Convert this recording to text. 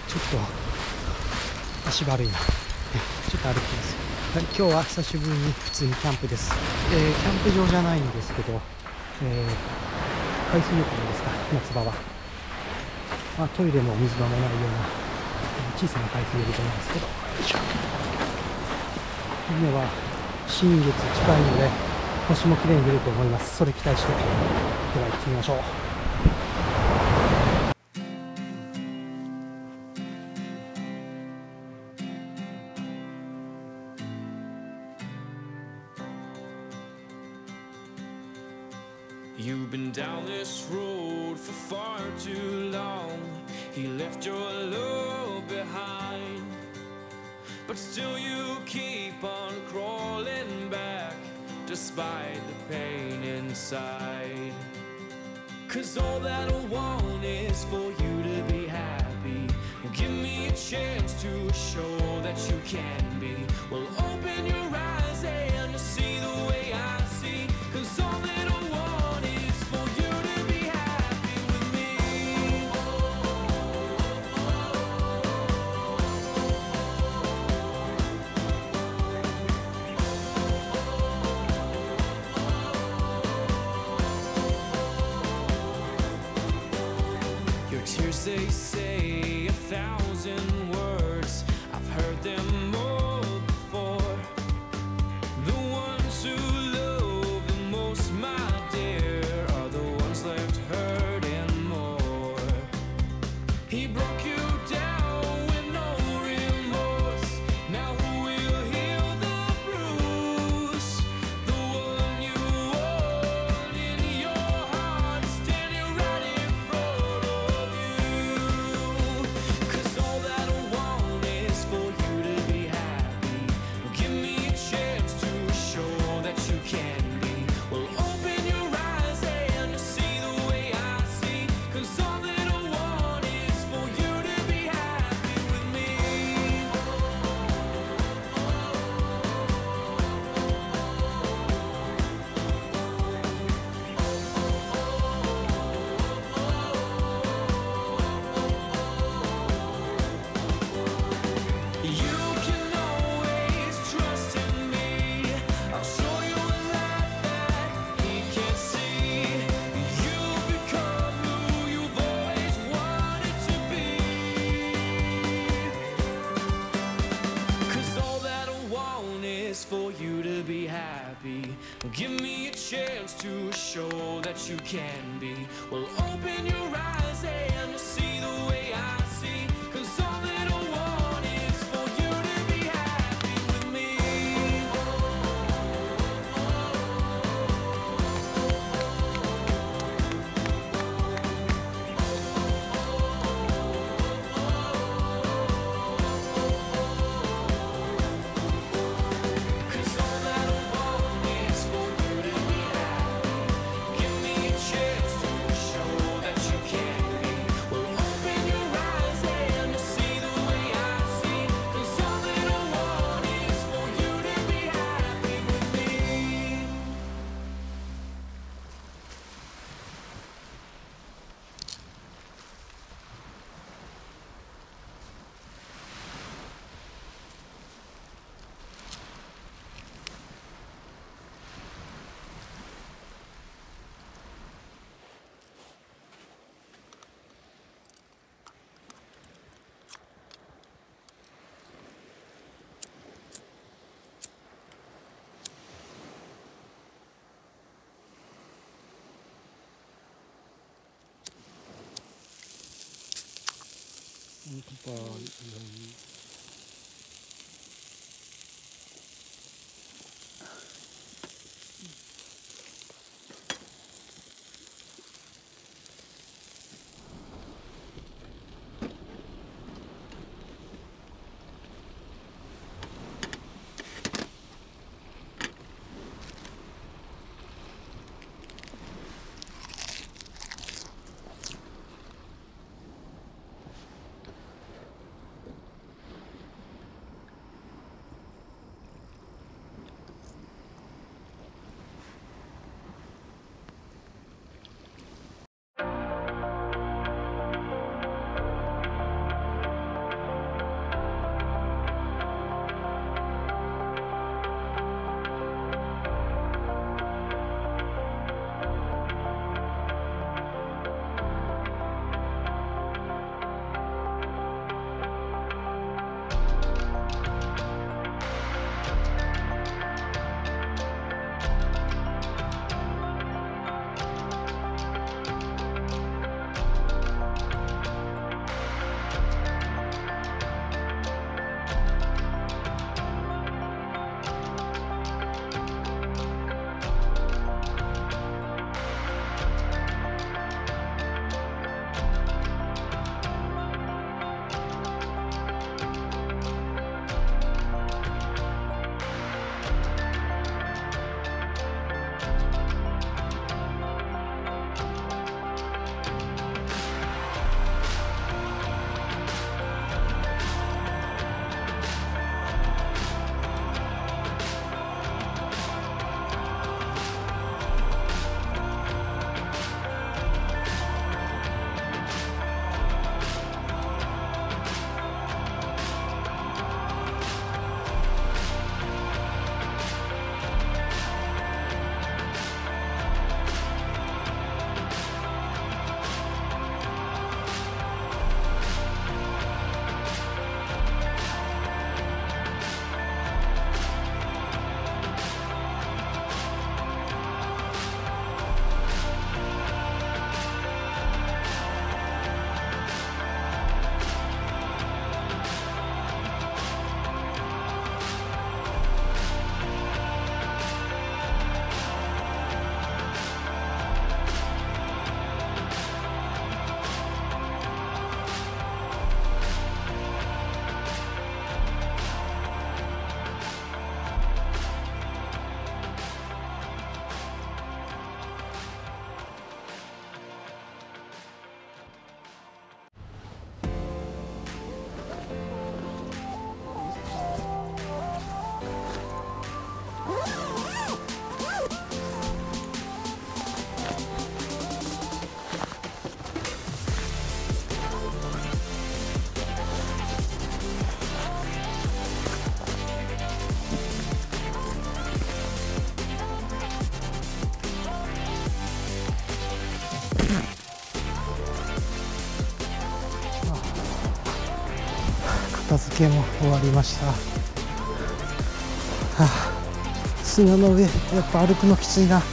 ちょっと足悪いな。ちょっと歩きます。はい、今日は久しぶりに普通にキャンプです。キャンプ場じゃないんですけど、海水浴ですか、夏場は。トイレも水場もないような小さな海水浴場なんですけど、よいしょ。今は新月近いので星も綺麗に出ると思います。それ期待して、では行ってみましょう。You've been down this road for far too long. He left your love behind, but still you keep on crawling back despite the pain inside. 'Cause all that I want is for you to be happy. Give me a chance to show that you can be. Well, open your eyes and you'll see the way I see. 'Cause all that I want is for you to be happy with me. Your tears, they say 1,000 words. I've heard them all before. The ones who love the most, my dear, are the ones left hurting more. He broke you down with no remorse. Now who will heal the bruise? The one you want in your heart, standing right in front of you. 'Cause all that I want is for you to be happy. Give me a chance to show that you can be. Well, open your eyes and you'll see the way I see. 'Cause all that I want is for you to be happy with me. You can always trust in me. I'll show you a life that he can't see. You'll become who you've always wanted to be. 'Cause all that I want is for you to be happy. Give me a chance to show that you can be. Well, open your eyes and you'll see the way I see. 'Cause all that I want is for you to be happy with me. Cause all that I want is for you to be happy. Give me a chance to show that you can be. Well, open your eyes and you'll see the way I see. 'Cause all that I want is for you to be happy with me. 片付けも終わりました。はあ、砂の上やっぱ歩くのきついな。